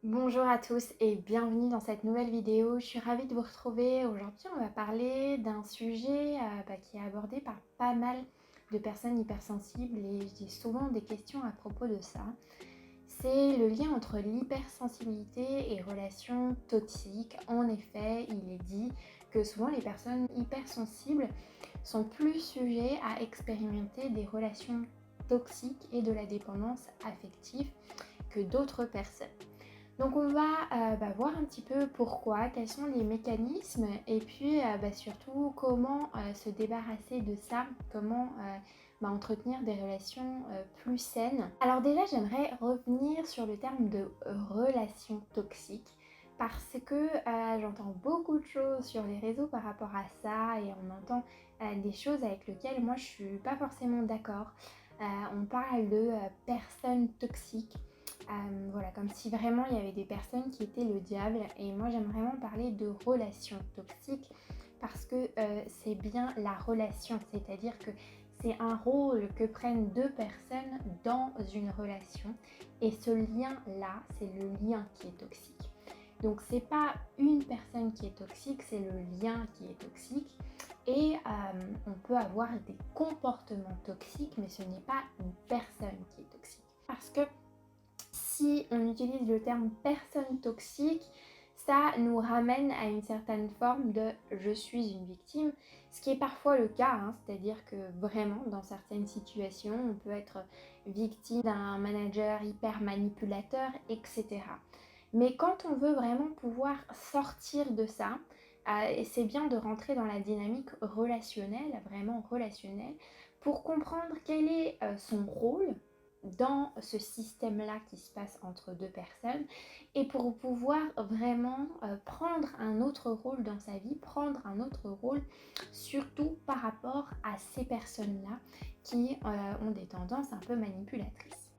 Bonjour à tous et bienvenue dans cette nouvelle vidéo. Je suis ravie de vous retrouver. Aujourd'hui, on va parler d'un sujet qui est abordé par pas mal de personnes hypersensibles et j'ai souvent des questions à propos de ça. C'est le lien entre l'hypersensibilité et relations toxiques. En effet, il est dit que souvent les personnes hypersensibles sont plus sujets à expérimenter des relations toxiques et de la dépendance affective que d'autres personnes. Donc on va voir un petit peu pourquoi, quels sont les mécanismes et puis surtout comment se débarrasser de ça, comment entretenir des relations plus saines. Alors déjà j'aimerais revenir sur le terme de relation toxique parce que j'entends beaucoup de choses sur les réseaux par rapport à ça et on entend des choses avec lesquelles moi je suis pas forcément d'accord. On parle de personnes toxiques. Voilà, comme si vraiment il y avait des personnes qui étaient le diable. Et moi j'aime vraiment parler de relations toxiques parce que c'est bien la relation, c'est-à-dire que c'est un rôle que prennent deux personnes dans une relation et ce lien-là, c'est le lien qui est toxique. Donc c'est pas une personne qui est toxique, c'est le lien qui est toxique. Et on peut avoir des comportements toxiques, mais ce n'est pas une personne qui est toxique. Parce que si on utilise le terme personne toxique, ça nous ramène à une certaine forme de je suis une victime, ce qui est parfois le cas, c'est-à-dire que vraiment dans certaines situations, on peut être victime d'un manager hyper manipulateur, etc. Mais quand on veut vraiment pouvoir sortir de ça, c'est bien de rentrer dans la dynamique relationnelle, vraiment relationnelle, pour comprendre quel est son rôle dans ce système-là qui se passe entre deux personnes et pour pouvoir vraiment prendre un autre rôle dans sa vie, prendre un autre rôle surtout par rapport à ces personnes-là qui ont des tendances un peu manipulatrices.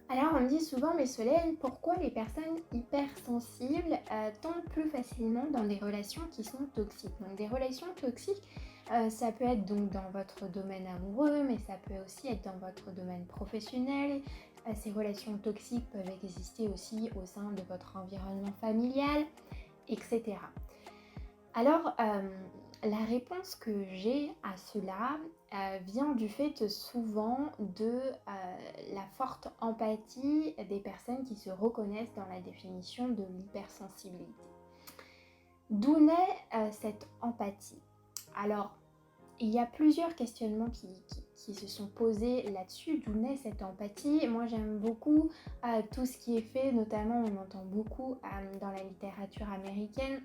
Alors on me dit souvent, mais Solène, pourquoi les personnes hypersensibles tombent plus facilement dans des relations qui sont toxiques? Donc des relations toxiques, ça peut être donc dans votre domaine amoureux, mais ça peut aussi être dans votre domaine professionnel. Ces relations toxiques peuvent exister aussi au sein de votre environnement familial, etc. Alors, la réponse que j'ai à cela vient du fait souvent de la forte empathie des personnes qui se reconnaissent dans la définition de l'hypersensibilité. D'où naît cette empathie? Alors, il y a plusieurs questionnements qui se sont posés là-dessus, d'où naît cette empathie. Moi j'aime beaucoup tout ce qui est fait, notamment on entend beaucoup dans la littérature américaine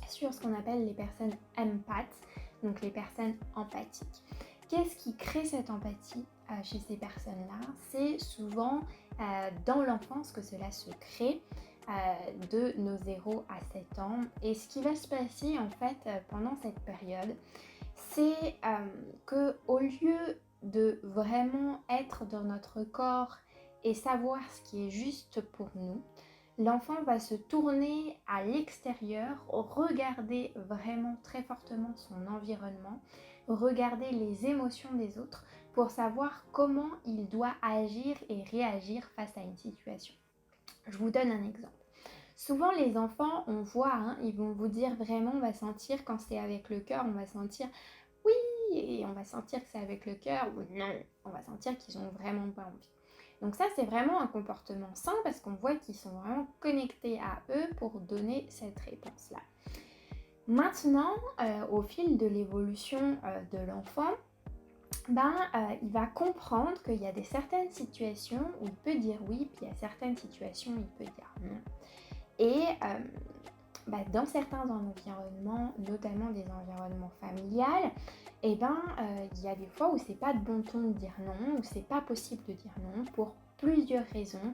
sur ce qu'on appelle les personnes empathes, donc les personnes empathiques. Qu'est-ce qui crée cette empathie chez ces personnes-là? C'est souvent dans l'enfance que cela se crée, de nos 0 à 7 ans. Et ce qui va se passer en fait pendant cette période, c'est que au lieu de vraiment être dans notre corps et savoir ce qui est juste pour nous, l'enfant va se tourner à l'extérieur, regarder vraiment très fortement son environnement, regarder les émotions des autres pour savoir comment il doit agir et réagir face à une situation. Je vous donne un exemple. Souvent les enfants, on voit, ils vont vous dire vraiment, on va sentir quand c'est avec le cœur, on va sentir oui et on va sentir que c'est avec le cœur ou non, on va sentir qu'ils ont vraiment pas envie. Donc ça c'est vraiment un comportement sain parce qu'on voit qu'ils sont vraiment connectés à eux pour donner cette réponse-là. Maintenant, au fil de l'évolution de l'enfant, il va comprendre qu'il y a certaines situations où il peut dire oui, puis il y a certaines situations où il peut dire non. Et dans certains environnements, notamment des environnements familiales, il y a des fois où c'est pas de bon ton de dire non, où c'est pas possible de dire non pour plusieurs raisons.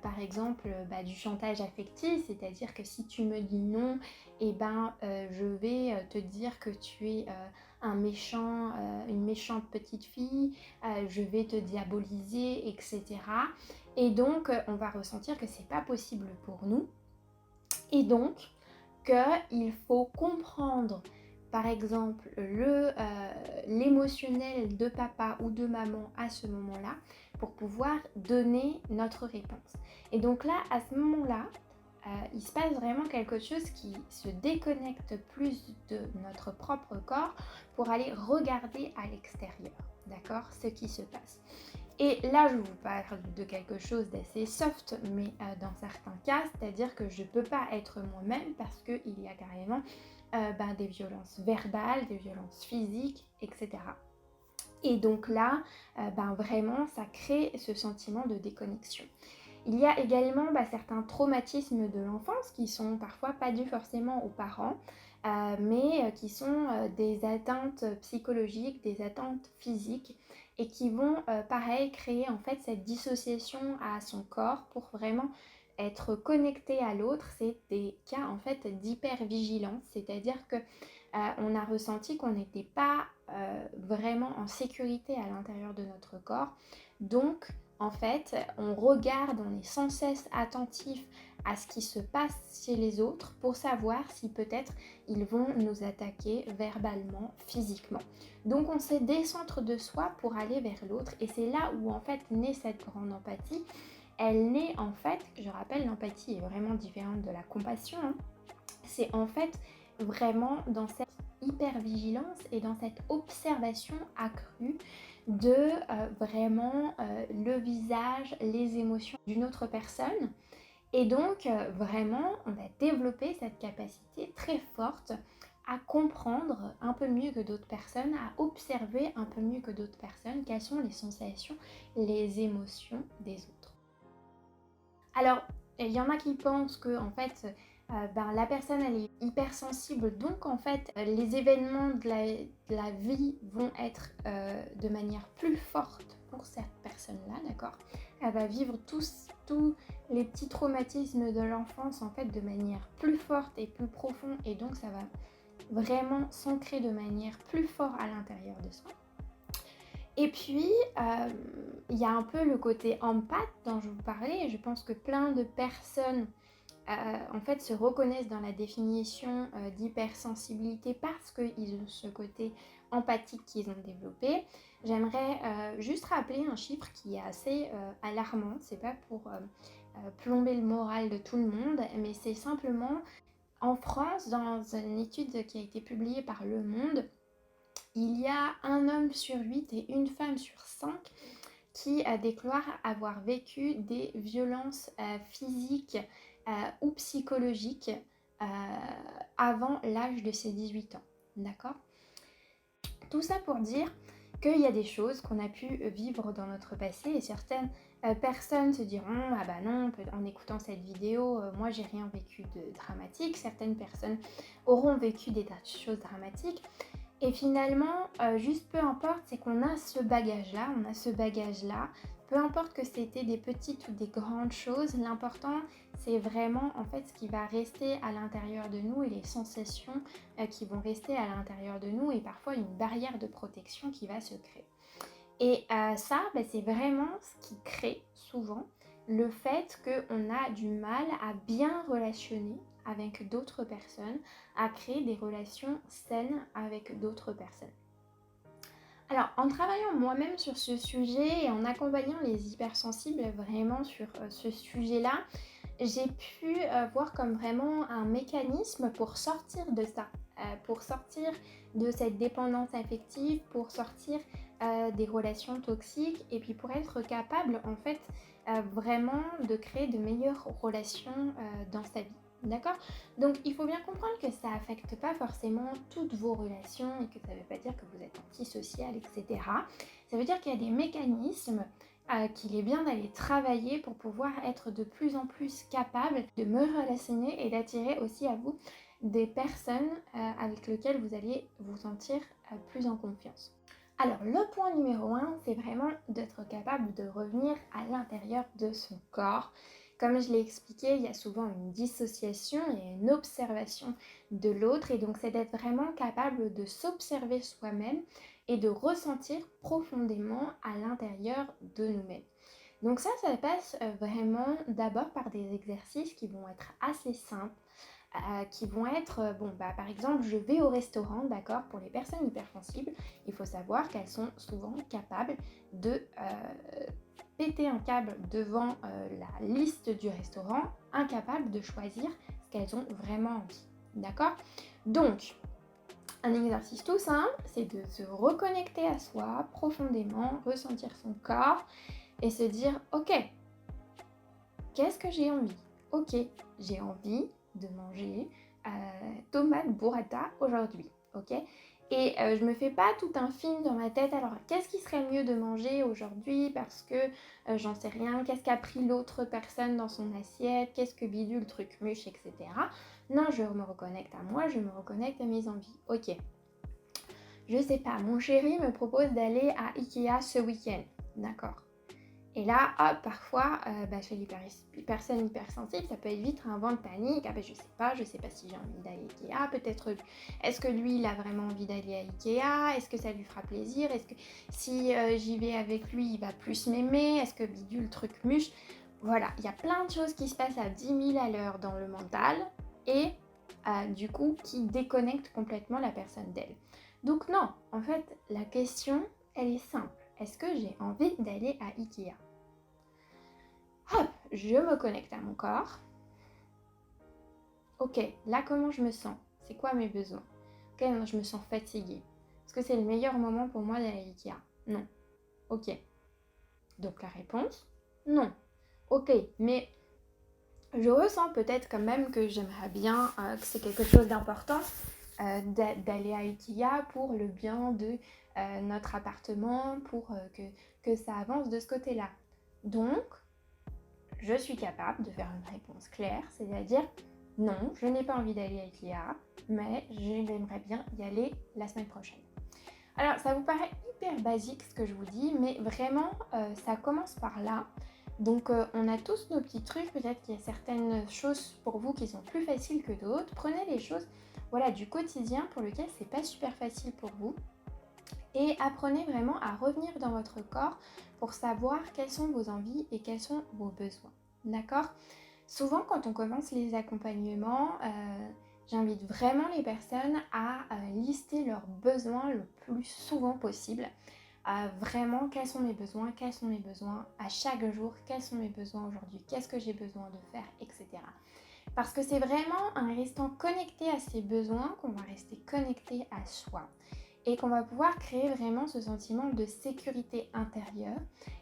Par exemple, du chantage affectif, c'est-à-dire que si tu me dis non, je vais te dire que tu es un méchant, une méchante petite fille, je vais te diaboliser, etc. Et donc, on va ressentir que c'est pas possible pour nous. Et donc, qu'il faut comprendre, par exemple, l'émotionnel de papa ou de maman à ce moment-là pour pouvoir donner notre réponse. Et donc là, à ce moment-là, il se passe vraiment quelque chose qui se déconnecte plus de notre propre corps pour aller regarder à l'extérieur, d'accord, ce qui se passe. Et là, je vous parle de quelque chose d'assez soft, mais dans certains cas, c'est-à-dire que je ne peux pas être moi-même parce qu'il y a carrément des violences verbales, des violences physiques, etc. Et donc là, vraiment, ça crée ce sentiment de déconnexion. Il y a également certains traumatismes de l'enfance qui sont parfois pas dus forcément aux parents, mais qui sont des atteintes psychologiques, des atteintes physiques et qui vont pareil créer en fait cette dissociation à son corps pour vraiment être connecté à l'autre. C'est des cas en fait d'hypervigilance, c'est-à-dire que on a ressenti qu'on n'était pas vraiment en sécurité à l'intérieur de notre corps. Donc en fait, on regarde, on est sans cesse attentif à ce qui se passe chez les autres pour savoir si peut-être ils vont nous attaquer verbalement, physiquement. Donc on se décentre de soi pour aller vers l'autre et c'est là où en fait naît cette grande empathie. Elle naît en fait, je rappelle, l'empathie est vraiment différente de la compassion, hein. C'est en fait vraiment dans cette hypervigilance et dans cette observation accrue de vraiment le visage, les émotions d'une autre personne. Et donc vraiment, on a développé cette capacité très forte à comprendre un peu mieux que d'autres personnes, à observer un peu mieux que d'autres personnes quelles sont les sensations, les émotions des autres. Alors, il y en a qui pensent que en fait, la personne elle est hypersensible, donc en fait les événements de la vie vont être de manière plus forte pour cette personne-là, d'accord. Elle va vivre tous les petits traumatismes de l'enfance en fait de manière plus forte et plus profonde et donc ça va vraiment s'ancrer de manière plus forte à l'intérieur de soi. Et puis, il y a un peu le côté empathe dont je vous parlais, et je pense que plein de personnes en fait se reconnaissent dans la définition d'hypersensibilité parce qu'ils ont ce côté empathique qu'ils ont développé. J'aimerais juste rappeler un chiffre qui est assez alarmant, c'est pas pour plomber le moral de tout le monde, mais c'est simplement en France, dans une étude qui a été publiée par Le Monde, il y a un homme sur 8 et une femme sur 5 qui déclarent avoir vécu des violences physiques ou psychologiques avant l'âge de ses 18 ans. D'accord ? Tout ça pour dire qu'il y a des choses qu'on a pu vivre dans notre passé et certaines personnes se diront ah bah non, en écoutant cette vidéo, moi j'ai rien vécu de dramatique. Certaines personnes auront vécu des tas de choses dramatiques. Et finalement, juste peu importe, c'est qu'on a ce bagage-là, peu importe que c'était des petites ou des grandes choses, l'important c'est vraiment en fait ce qui va rester à l'intérieur de nous et les sensations qui vont rester à l'intérieur de nous et parfois une barrière de protection qui va se créer. Et ça, c'est vraiment ce qui crée souvent le fait qu'on a du mal à bien relationner avec d'autres personnes, à créer des relations saines avec d'autres personnes. Alors, en travaillant moi-même sur ce sujet et en accompagnant les hypersensibles vraiment sur ce sujet-là, j'ai pu voir comme vraiment un mécanisme pour sortir de ça, pour sortir de cette dépendance affective, pour sortir des relations toxiques et puis pour être capable en fait vraiment de créer de meilleures relations dans sa vie. D'accord ? Donc il faut bien comprendre que ça affecte pas forcément toutes vos relations et que ça ne veut pas dire que vous êtes antisocial, etc. Ça veut dire qu'il y a des mécanismes qu'il est bien d'aller travailler pour pouvoir être de plus en plus capable de me relationner et d'attirer aussi à vous des personnes avec lesquelles vous allez vous sentir plus en confiance. Alors le point numéro 1, c'est vraiment d'être capable de revenir à l'intérieur de son corps. Comme je l'ai expliqué, il y a souvent une dissociation et une observation de l'autre et donc c'est d'être vraiment capable de s'observer soi-même et de ressentir profondément à l'intérieur de nous-mêmes. Donc ça passe vraiment d'abord par des exercices qui vont être assez simples, qui vont être, par exemple, je vais au restaurant, d'accord, pour les personnes hypersensibles, il faut savoir qu'elles sont souvent capables de péter un câble devant la liste du restaurant, incapables de choisir ce qu'elles ont vraiment envie. D'accord? Donc, un exercice tout simple, c'est de se reconnecter à soi profondément, ressentir son corps et se dire « Ok, qu'est-ce que j'ai envie? Ok, j'ai envie de manger tomate burrata aujourd'hui. Ok, et je me fais pas tout un film dans ma tête. Alors, qu'est-ce qui serait mieux de manger aujourd'hui parce que j'en sais rien. Qu'est-ce qu'a pris l'autre personne dans son assiette? Qu'est-ce que bidule, truc muche, etc. Non, je me reconnecte à moi, je me reconnecte à mes envies. Ok, je sais pas, mon chéri me propose d'aller à Ikea ce week-end. D'accord. Et là, hop, parfois, chez les personnes hypersensibles, ça peut être vite un vent de panique. Ah ben je sais pas si j'ai envie d'aller à Ikea. Peut-être, est-ce que lui, il a vraiment envie d'aller à Ikea? Est-ce que ça lui fera plaisir? Est-ce que si j'y vais avec lui, il va plus m'aimer? Est-ce que bidule, truc muche? Voilà, il y a plein de choses qui se passent à 10 000 à l'heure dans le mental et du coup, qui déconnectent complètement la personne d'elle. Donc non, en fait, la question, elle est simple. Est-ce que j'ai envie d'aller à Ikea? Hop, je me connecte à mon corps. Ok, là comment je me sens? C'est quoi mes besoins? Ok, non, je me sens fatiguée. Est-ce que c'est le meilleur moment pour moi d'aller à Ikea? Non. Ok. Donc la réponse, non. Ok, mais je ressens peut-être quand même que j'aimerais bien, que c'est quelque chose d'important d'aller à Ikea pour le bien de notre appartement, pour que ça avance de ce côté-là. Donc, je suis capable de faire une réponse claire, c'est-à-dire non, je n'ai pas envie d'aller à Ikea, mais j'aimerais bien y aller la semaine prochaine. Alors, ça vous paraît hyper basique ce que je vous dis, mais vraiment, ça commence par là. Donc, on a tous nos petits trucs. Peut-être qu'il y a certaines choses pour vous qui sont plus faciles que d'autres. Prenez les choses du quotidien pour lequel c'est pas super facile pour vous. Et apprenez vraiment à revenir dans votre corps pour savoir quelles sont vos envies et quels sont vos besoins. D'accord? Souvent, quand on commence les accompagnements, j'invite vraiment les personnes à lister leurs besoins le plus souvent possible. Vraiment, quels sont mes besoins à chaque jour, quels sont mes besoins aujourd'hui, qu'est-ce que j'ai besoin de faire, etc. Parce que c'est vraiment en restant connecté à ses besoins qu'on va rester connecté à soi. Et qu'on va pouvoir créer vraiment ce sentiment de sécurité intérieure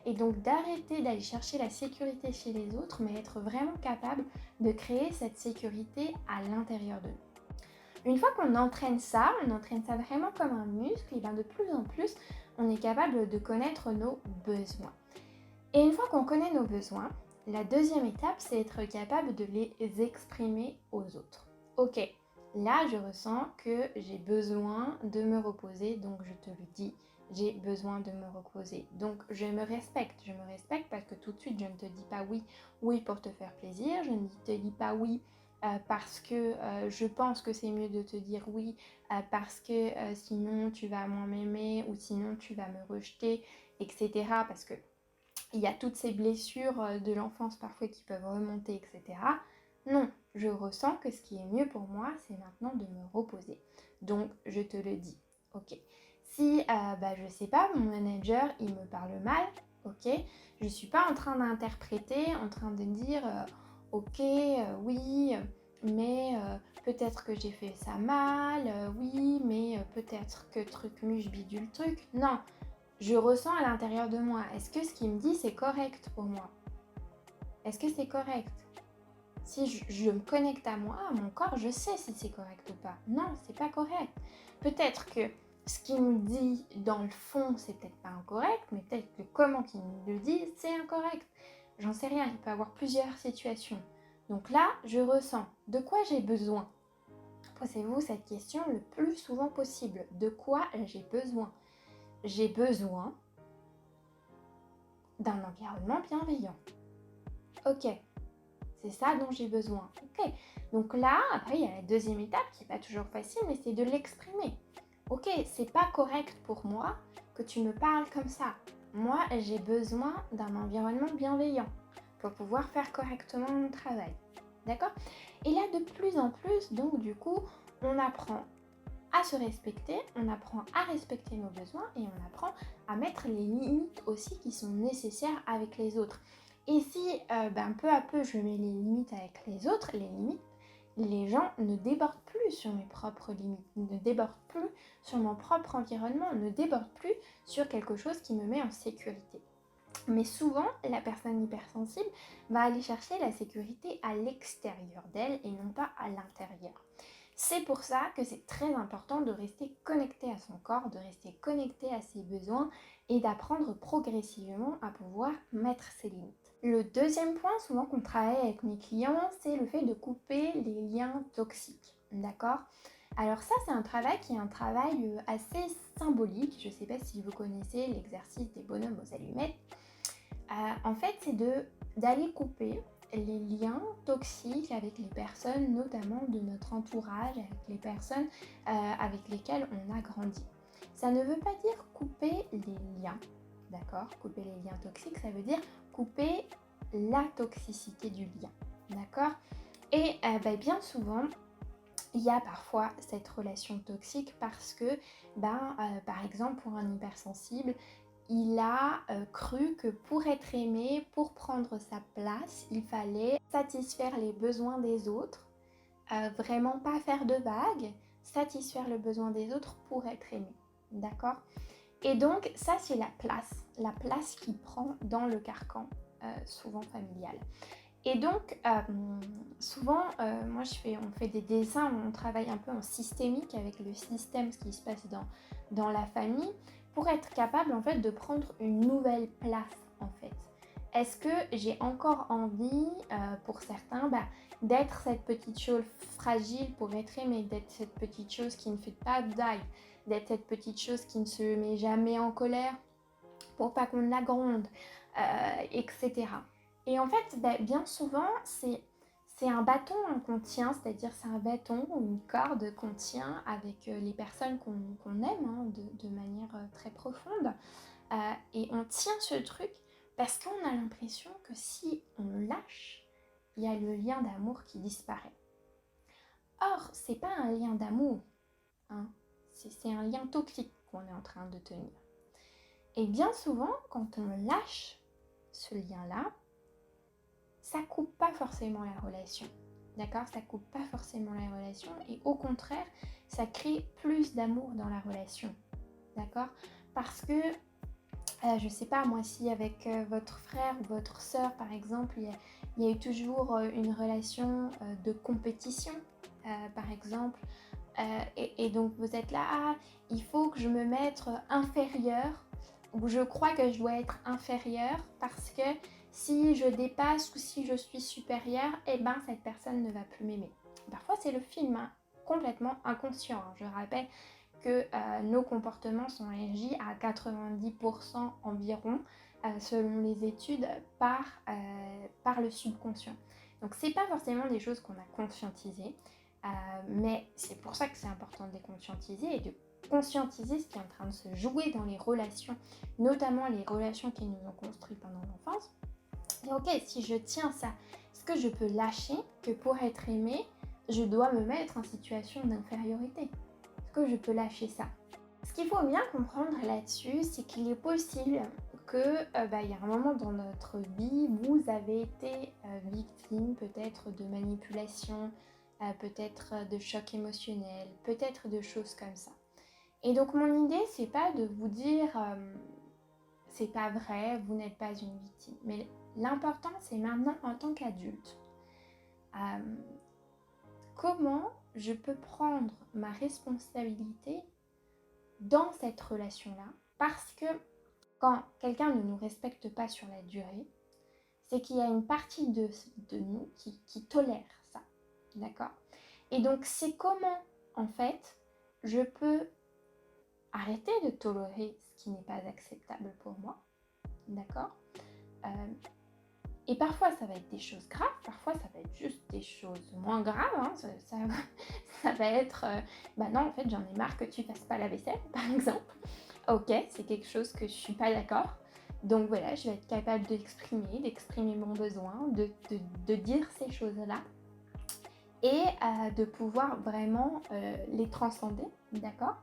et donc d'arrêter d'aller chercher la sécurité chez les autres, mais être vraiment capable de créer cette sécurité à l'intérieur de nous. Une fois qu'on entraîne ça vraiment comme un muscle, et bien de plus en plus, on est capable de connaître nos besoins. Et une fois qu'on connaît nos besoins, la deuxième étape, c'est être capable de les exprimer aux autres. Ok, là, je ressens que j'ai besoin de me reposer, donc je te le dis, j'ai besoin de me reposer. Donc, je me respecte parce que tout de suite, je ne te dis pas oui pour te faire plaisir, je ne te dis pas oui parce que je pense que c'est mieux de te dire oui parce que sinon tu vas moins m'aimer ou sinon tu vas me rejeter, etc. Parce que il y a toutes ces blessures de l'enfance parfois qui peuvent remonter, etc. Non, je ressens que ce qui est mieux pour moi, c'est maintenant de me reposer. Donc, je te le dis, ok. Si, je sais pas, mon manager, il me parle mal, ok. Je suis pas en train d'interpréter, en train de dire, ok, oui, mais peut-être que j'ai fait ça mal, oui, mais peut-être que truc muche bidule truc. Non, je ressens à l'intérieur de moi. Est-ce que ce qu'il me dit, c'est correct pour moi? Est-ce que c'est correct? Si je me connecte à moi, à mon corps, je sais si c'est correct ou pas. Non, c'est pas correct. Peut-être que ce qu'il me dit dans le fond, c'est peut-être pas incorrect, mais peut-être que comment qu'il me le dit, c'est incorrect. J'en sais rien, il peut y avoir plusieurs situations. Donc là, je ressens. De quoi j'ai besoin? Posez-vous cette question le plus souvent possible. De quoi j'ai besoin? J'ai besoin d'un environnement bienveillant. Ok, c'est ça dont j'ai besoin. Ok, donc là, après, il y a la deuxième étape qui n'est pas toujours facile, mais c'est de l'exprimer. Ok, c'est pas correct pour moi que tu me parles comme ça. Moi, j'ai besoin d'un environnement bienveillant pour pouvoir faire correctement mon travail. D'accord? Et là, de plus en plus, donc du coup, on apprend à se respecter, on apprend à respecter nos besoins et on apprend à mettre les limites aussi qui sont nécessaires avec les autres. Et si peu à peu je mets les limites avec les autres, les gens ne débordent plus sur mes propres limites, ne débordent plus sur mon propre environnement, ne débordent plus sur quelque chose qui me met en sécurité. Mais souvent, la personne hypersensible va aller chercher la sécurité à l'extérieur d'elle et non pas à l'intérieur. C'est pour ça que c'est très important de rester connecté à son corps, de rester connecté à ses besoins et d'apprendre progressivement à pouvoir mettre ses limites. Le deuxième point, souvent qu'on travaille avec mes clients, c'est le fait de couper les liens toxiques. D'accord ? Alors ça, c'est un travail qui est un travail assez symbolique. Je ne sais pas si vous connaissez l'exercice des bonhommes aux allumettes. En fait, c'est d'aller couper les liens toxiques avec les personnes, notamment de notre entourage, avec les personnes avec lesquelles on a grandi. Ça ne veut pas dire couper les liens, d'accord ? Couper les liens toxiques, ça veut dire couper la toxicité du lien, d'accord ? Et bien souvent, il y a parfois cette relation toxique parce que, par exemple, pour un hypersensible, il a cru que pour être aimé, pour prendre sa place, il fallait satisfaire les besoins des autres, vraiment pas faire de vagues, satisfaire le besoin des autres pour être aimé, d'accord ? Et donc ça c'est la place qu'il prend dans le carcan, souvent familial. Et donc souvent, on fait des dessins, on travaille un peu en systémique avec le système, ce qui se passe dans la famille, pour être capable en fait de prendre une nouvelle place en fait. Est-ce que j'ai encore envie, pour certains, d'être cette petite chose fragile pour être aimée, d'être cette petite chose qui ne fait pas de vagues, d'être cette petite chose qui ne se met jamais en colère pour pas qu'on la gronde, etc. Et en fait, bien souvent, c'est un bâton qu'on tient, c'est-à-dire c'est un bâton ou une corde qu'on tient avec les personnes qu'on aime de manière très profonde. Et on tient ce truc parce qu'on a l'impression que si on le lâche, il y a le lien d'amour qui disparaît. Or, c'est pas un lien d'amour, hein. C'est un lien toxique qu'on est en train de tenir. Et bien souvent, quand on lâche ce lien-là, ça coupe pas forcément la relation, d'accord ? Ça coupe pas forcément la relation et au contraire, ça crée plus d'amour dans la relation, d'accord ? Parce que, je sais pas, moi, si avec votre frère ou votre sœur, par exemple, il y a eu toujours une relation de compétition, par exemple, et donc vous êtes là, il faut que je me mette inférieure, ou je crois que je dois être inférieure parce que si je dépasse ou si je suis supérieure, cette personne ne va plus m'aimer. Parfois c'est le film, complètement inconscient. Je rappelle que nos comportements sont régis à 90% environ, selon les études, par le subconscient. Donc c'est pas forcément des choses qu'on a conscientisées, mais c'est pour ça que c'est important de les conscientiser et de conscientiser ce qui est en train de se jouer dans les relations, notamment les relations qui nous ont construit pendant l'enfance. Et ok, si je tiens ça, est-ce que je peux lâcher que pour être aimée, je dois me mettre en situation d'infériorité ? Est-ce que je peux lâcher ça ? Ce qu'il faut bien comprendre là-dessus, c'est qu'il est possible que y a un moment dans notre vie, vous avez été victime peut-être de manipulation, peut-être de choc émotionnel, peut-être de choses comme ça. Et donc mon idée, c'est pas de vous dire c'est pas vrai, vous n'êtes pas une victime. Mais l'important, c'est maintenant en tant qu'adulte, comment je peux prendre ma responsabilité dans cette relation-là, parce que quand quelqu'un ne nous respecte pas sur la durée, c'est qu'il y a une partie de nous qui tolère ça, d'accord ? Et donc c'est comment, en fait, je peux arrêter de tolérer ce qui n'est pas acceptable pour moi, d'accord ? Et parfois ça va être des choses graves, parfois ça va être juste des choses moins graves, ça va être non en fait j'en ai marre que tu fasses pas la vaisselle par exemple. Ok, c'est quelque chose que je suis pas d'accord, donc voilà, je vais être capable d'exprimer mon besoin, de dire ces choses là. et de pouvoir vraiment les transcender, d'accord?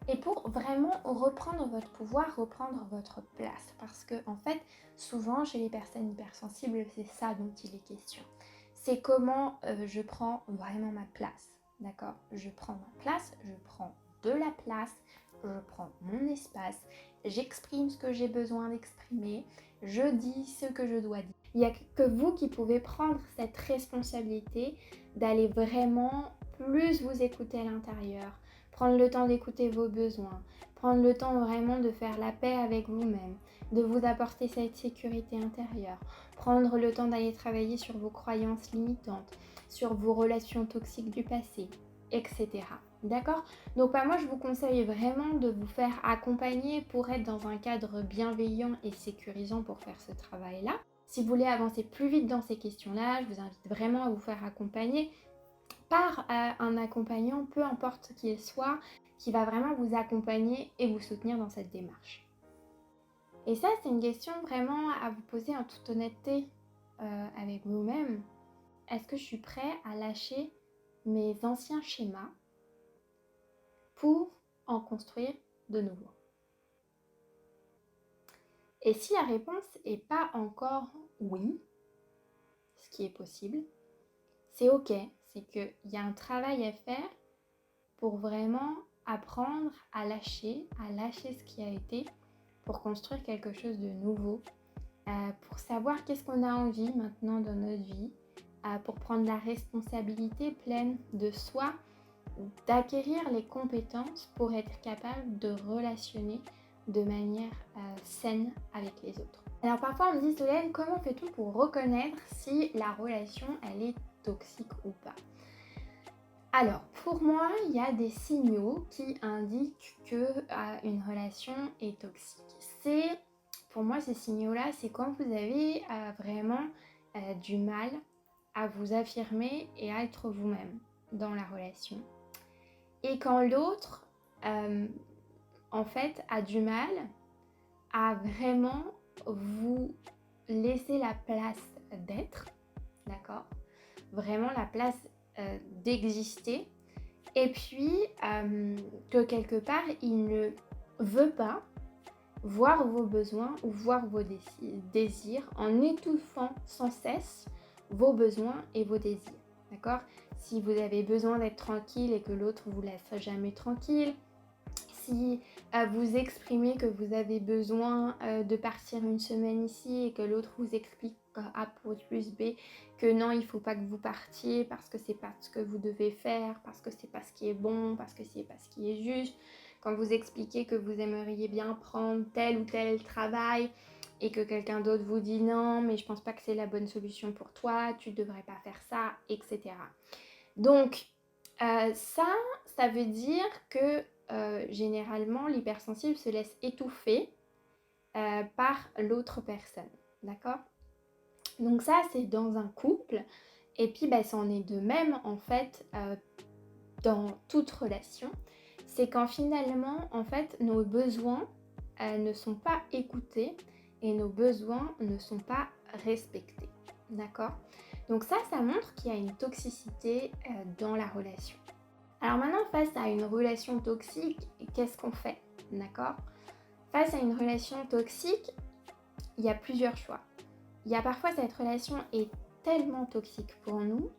Et pour vraiment reprendre votre pouvoir, reprendre votre place. Parce que en fait, souvent chez les personnes hypersensibles, c'est ça dont il est question. C'est comment je prends vraiment ma place, d'accord? Je prends ma place, je prends de la place, je prends mon espace, j'exprime ce que j'ai besoin d'exprimer, je dis ce que je dois dire. Il n'y a que vous qui pouvez prendre cette responsabilité d'aller vraiment plus vous écouter à l'intérieur, prendre le temps d'écouter vos besoins, prendre le temps vraiment de faire la paix avec vous-même, de vous apporter cette sécurité intérieure, prendre le temps d'aller travailler sur vos croyances limitantes, sur vos relations toxiques du passé, etc. D'accord? Donc moi je vous conseille vraiment de vous faire accompagner pour être dans un cadre bienveillant et sécurisant pour faire ce travail-là. Si vous voulez avancer plus vite dans ces questions-là, je vous invite vraiment à vous faire accompagner par un accompagnant, peu importe qu'il soit, qui va vraiment vous accompagner et vous soutenir dans cette démarche. Et ça, c'est une question vraiment à vous poser en toute honnêteté avec vous-même. Est-ce que je suis prêt à lâcher mes anciens schémas pour en construire de nouveaux? Et si la réponse n'est pas encore oui, ce qui est possible, c'est ok, c'est qu'il y a un travail à faire pour vraiment apprendre à lâcher ce qui a été, pour construire quelque chose de nouveau, pour savoir qu'est-ce qu'on a envie maintenant dans notre vie, pour prendre la responsabilité pleine de soi, d'acquérir les compétences pour être capable de relationner de manière saine avec les autres. Alors parfois on me dit, Solène, comment fait-on pour reconnaître si la relation elle est toxique ou pas? Alors pour moi, il y a des signaux qui indiquent que une relation est toxique. Pour moi, ces signaux-là, c'est quand vous avez vraiment du mal à vous affirmer et à être vous-même dans la relation. Et quand l'autre, en fait, a du mal à vraiment vous laisser la place d'être, d'accord? Vraiment la place d'exister. Et puis, que quelque part, il ne veut pas voir vos besoins ou voir vos désirs en étouffant sans cesse vos besoins et vos désirs, d'accord? Si vous avez besoin d'être tranquille et que l'autre ne vous laisse jamais tranquille, si vous exprimez que vous avez besoin de partir une semaine ici et que l'autre vous explique A plus B que non, il ne faut pas que vous partiez parce que c'est pas ce que vous devez faire, parce que c'est pas ce qui est bon, parce que c'est pas ce qui est juste. Quand vous expliquez que vous aimeriez bien prendre tel ou tel travail et que quelqu'un d'autre vous dit non, mais je pense pas que c'est la bonne solution pour toi, tu devrais pas faire ça, etc. Donc ça veut dire que généralement l'hypersensible se laisse étouffer par l'autre personne, d'accord? Donc ça c'est dans un couple, et puis c'en est de même en fait dans toute relation. C'est quand finalement en fait nos besoins ne sont pas écoutés et nos besoins ne sont pas respectés, d'accord? Donc ça montre qu'il y a une toxicité dans la relation. Alors maintenant, face à une relation toxique, qu'est-ce qu'on fait, d'accord? Face à une relation toxique, il y a plusieurs choix. Il y a parfois cette relation est tellement toxique pour nous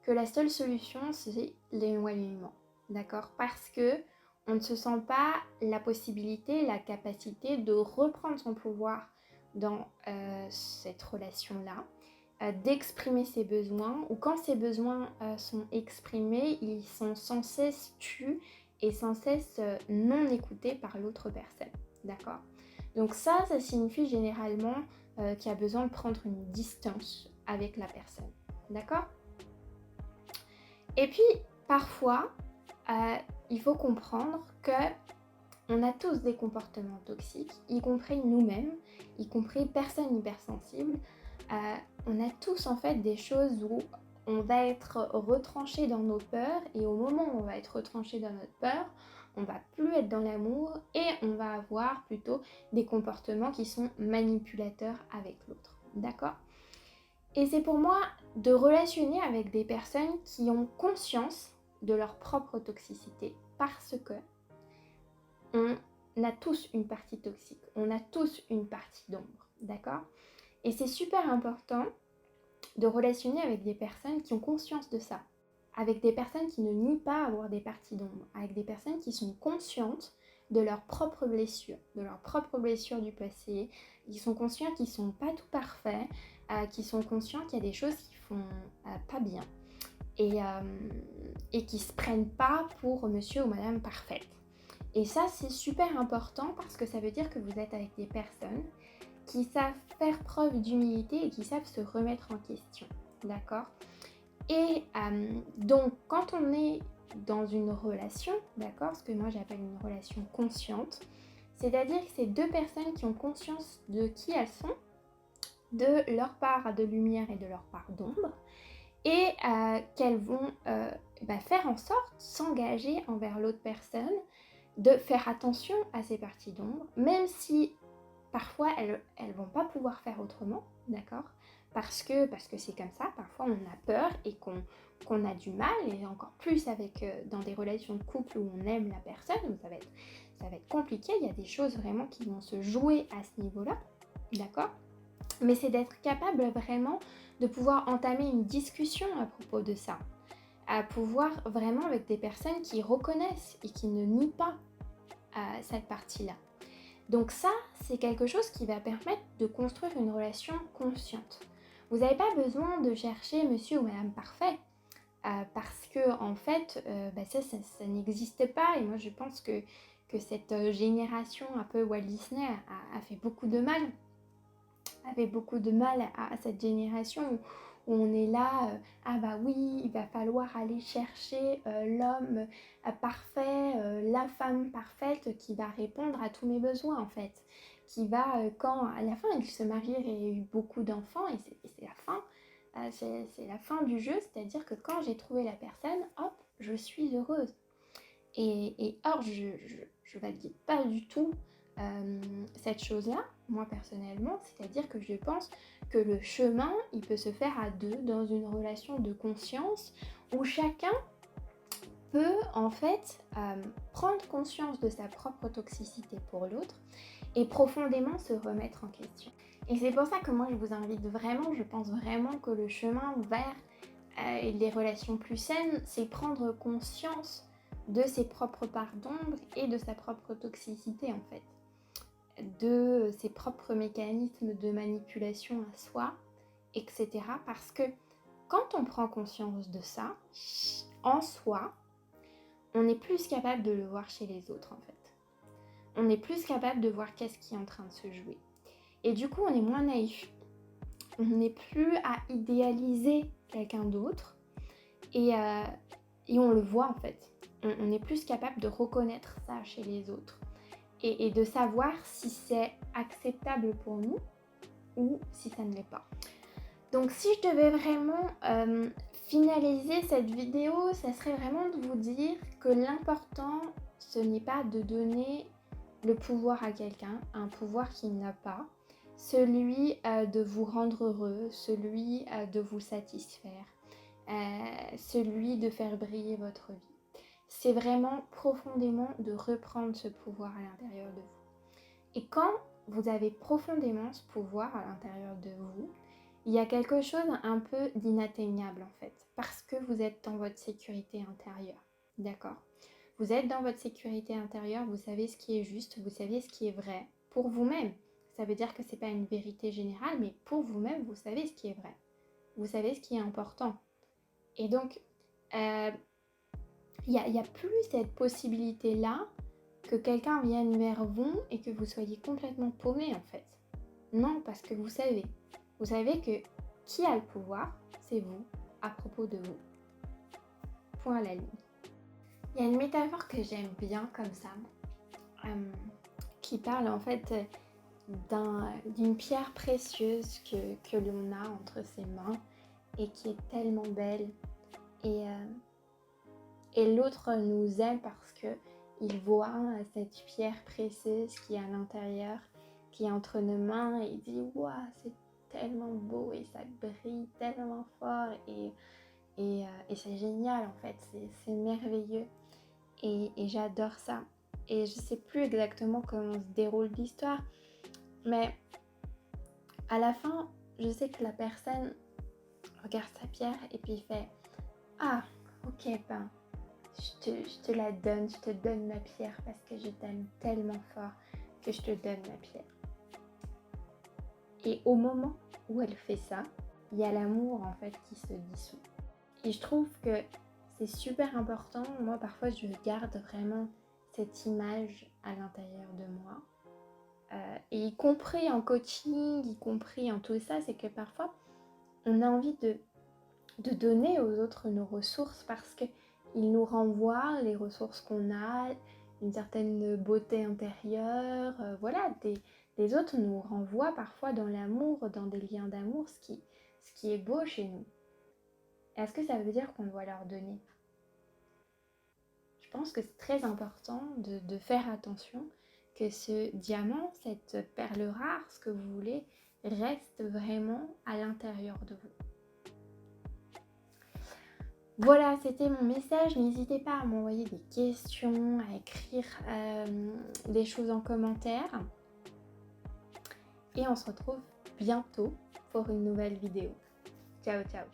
que la seule solution, c'est l'éloignement, d'accord? Parce que on ne se sent pas la possibilité, la capacité de reprendre son pouvoir dans cette relation-là, d'exprimer ses besoins, ou quand ses besoins sont exprimés, ils sont sans cesse tus et sans cesse non écoutés par l'autre personne, d'accord? Donc ça signifie généralement qu'il y a besoin de prendre une distance avec la personne, d'accord? Et puis parfois, il faut comprendre que on a tous des comportements toxiques, y compris nous-mêmes, y compris personnes hypersensibles. On a tous en fait des choses où on va être retranché dans nos peurs, et au moment où on va être retranché dans notre peur, on va plus être dans l'amour et on va avoir plutôt des comportements qui sont manipulateurs avec l'autre, d'accord? Et c'est pour moi de relationner avec des personnes qui ont conscience de leur propre toxicité, parce que on a tous une partie toxique, on a tous une partie d'ombre, d'accord? Et c'est super important de relationner avec des personnes qui ont conscience de ça, avec des personnes qui ne nient pas avoir des parties d'ombre, avec des personnes qui sont conscientes de leurs propres blessures du passé, qui sont conscients qu'ils ne sont pas tout parfaits, qui sont conscients qu'il y a des choses qui font pas bien et qui ne se prennent pas pour monsieur ou madame parfaite. Et ça, c'est super important parce que ça veut dire que vous êtes avec des personnes qui savent faire preuve d'humilité et qui savent se remettre en question, d'accord? Et donc, quand on est dans une relation, d'accord, ce que moi j'appelle une relation consciente, c'est-à-dire que c'est deux personnes qui ont conscience de qui elles sont, de leur part de lumière et de leur part d'ombre, et qu'elles vont faire en sorte, s'engager envers l'autre personne, de faire attention à ces parties d'ombre, même si parfois elles vont pas pouvoir faire autrement, d'accord, parce que c'est comme ça, parfois on a peur et qu'on a du mal, et encore plus avec dans des relations de couple où on aime la personne, où ça va être compliqué, il y a des choses vraiment qui vont se jouer à ce niveau-là, d'accord. Mais c'est d'être capable vraiment de pouvoir entamer une discussion à propos de ça, à pouvoir vraiment avec des personnes qui reconnaissent et qui ne nient pas cette partie-là. Donc ça, c'est quelque chose qui va permettre de construire une relation consciente. Vous n'avez pas besoin de chercher monsieur ou madame parfait, parce que en fait, ça n'existe pas. Et moi, je pense que cette génération un peu Walt Disney a fait beaucoup de mal, à cette génération où on est là, ah bah oui, il va falloir aller chercher l'homme parfait, la femme parfaite qui va répondre à tous mes besoins en fait, qui va, quand à la fin il se marient et eu beaucoup d'enfants, et c'est la fin, c'est la fin du jeu, c'est-à-dire que quand j'ai trouvé la personne, hop, je suis heureuse. Et or, je valide pas du tout cette chose-là, moi personnellement, c'est-à-dire que je pense que le chemin, il peut se faire à deux, dans une relation de conscience, où chacun peut en fait prendre conscience de sa propre toxicité pour l'autre, et profondément se remettre en question. Et c'est pour ça que moi je vous invite vraiment, je pense vraiment que le chemin vers les relations plus saines, c'est prendre conscience de ses propres parts d'ombre et de sa propre toxicité en fait, de ses propres mécanismes de manipulation à soi, etc. Parce que quand on prend conscience de ça, en soi, on est plus capable de le voir chez les autres en fait. On est plus capable de voir qu'est-ce qui est en train de se jouer. Et du coup, on est moins naïf. On n'est plus à idéaliser quelqu'un d'autre. Et on le voit en fait. On est plus capable de reconnaître ça chez les autres. Et de savoir si c'est acceptable pour nous ou si ça ne l'est pas. Donc si je devais vraiment finaliser cette vidéo, ça serait vraiment de vous dire que l'important, ce n'est pas de donner le pouvoir à quelqu'un, un pouvoir qu'il n'a pas, celui de vous rendre heureux, celui de vous satisfaire, celui de faire briller votre vie. C'est vraiment profondément de reprendre ce pouvoir à l'intérieur de vous. Et quand vous avez profondément ce pouvoir à l'intérieur de vous, il y a quelque chose un peu d'inatteignable en fait, parce que vous êtes dans votre sécurité intérieure, d'accord ? Vous êtes dans votre sécurité intérieure, vous savez ce qui est juste, vous savez ce qui est vrai pour vous-même. Ça veut dire que ce n'est pas une vérité générale, mais pour vous-même, vous savez ce qui est vrai. Vous savez ce qui est important. Et donc, il n'y a plus cette possibilité-là que quelqu'un vienne vers vous et que vous soyez complètement paumé en fait. Non, parce que vous savez que qui a le pouvoir, c'est vous, à propos de vous. Point à la ligne. Il y a une métaphore que j'aime bien comme ça, qui parle en fait d'une pierre précieuse que l'on a entre ses mains et qui est tellement belle. Et l'autre nous aime parce qu'il voit cette pierre précieuse qui est à l'intérieur, qui est entre nos mains, et il dit « Waouh, c'est tellement beau et ça brille tellement fort et c'est génial en fait, c'est merveilleux et j'adore ça. Et je sais plus exactement comment se déroule l'histoire, mais à la fin, je sais que la personne regarde sa pierre et puis fait ah, ok, ben, je te la donne, je te donne ma pierre parce que je t'aime tellement fort que je te donne ma pierre. Et au moment où elle fait ça, il y a l'amour en fait qui se dissout. Et je trouve que c'est super important. Moi, parfois, je garde vraiment cette image à l'intérieur de moi. Et y compris en coaching, y compris en tout ça, c'est que parfois, on a envie de donner aux autres nos ressources parce qu'ils nous renvoient les ressources qu'on a, une certaine beauté intérieure, voilà, les autres nous renvoient parfois dans l'amour, dans des liens d'amour, ce qui est beau chez nous. Est-ce que ça veut dire qu'on doit leur donner? Je pense que c'est très important de faire attention que ce diamant, cette perle rare, ce que vous voulez, reste vraiment à l'intérieur de vous. Voilà, c'était mon message. N'hésitez pas à m'envoyer des questions, à écrire des choses en commentaire. Et on se retrouve bientôt pour une nouvelle vidéo. Ciao, ciao!